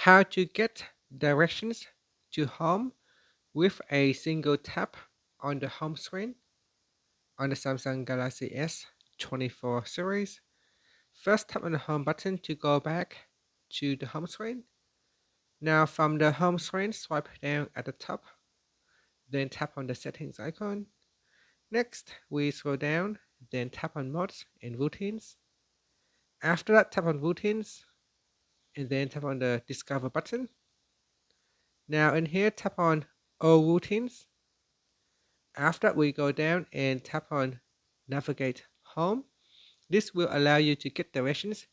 how to get directions to home with a single tap on the home screen on the Samsung Galaxy S24 series. First, tap on the home button to go back to the home screen. Now from the home screen, swipe down at the top, then tap on the settings icon. Next, we scroll down, then tap on modes and routines. After that, tap on routines, and then tap on the discover button. Now in here, tap on all routines. After that, we go down and tap on navigate home. This will allow you to get directions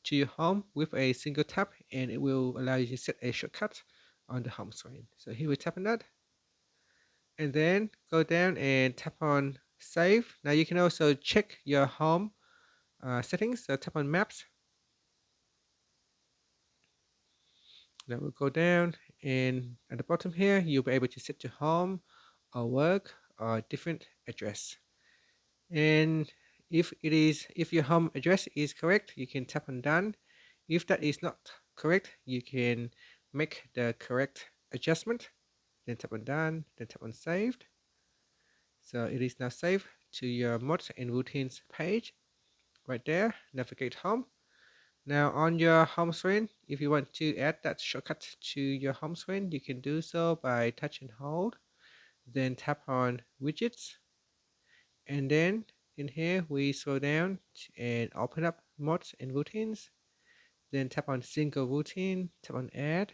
to your home with a single tap, and it will allow you to set a shortcut on the home screen. So here we tap on that, and then go down and tap on save. Now you can also check your home settings. So tap on maps. Now we'll go down, and at the bottom here, you'll be able to set your home or work or different address. And if your home address is correct, you can tap on done. If that is not correct, you can make the correct adjustment, then tap on done, then tap on saved. So it is now saved to your mods and routines page right there. Navigate home. Now on your home screen, if you want to add that shortcut to your home screen, you can do so by touch and hold, then tap on widgets, and then in here we scroll down and open up mods and routines, then tap on single routine, tap on add,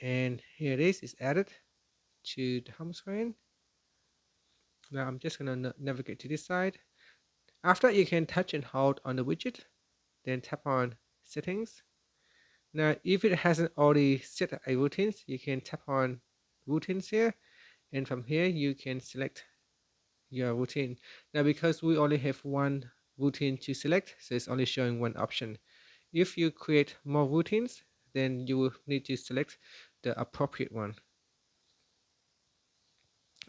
and here it is, it's added to the home screen. Now I'm just gonna navigate to this side. After you can touch and hold on the widget, then tap on settings. Now if it hasn't already set a routines, you can tap on routines here, and from here you can select your routine. Now because we only have one routine to select, so it's only showing one option. If you create more routines, then you will need to select the appropriate one.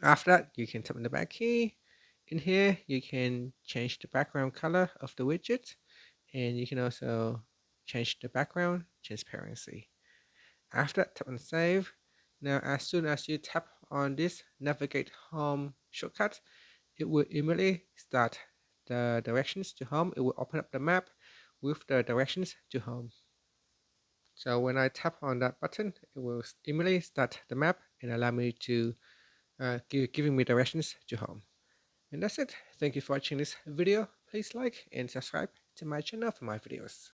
After that, you can tap on the back key. In here, you can change the background color of the widget, and you can also change the background transparency. After that, tap on save. Now, as soon as you tap on this navigate home shortcut, it will immediately start the directions to home. It will open up the map with the directions to home. So when I tap on that button, it will immediately start the map and allow me to giving me directions to home. And that's it. Thank you for watching this video. Please like and subscribe to my channel for my videos.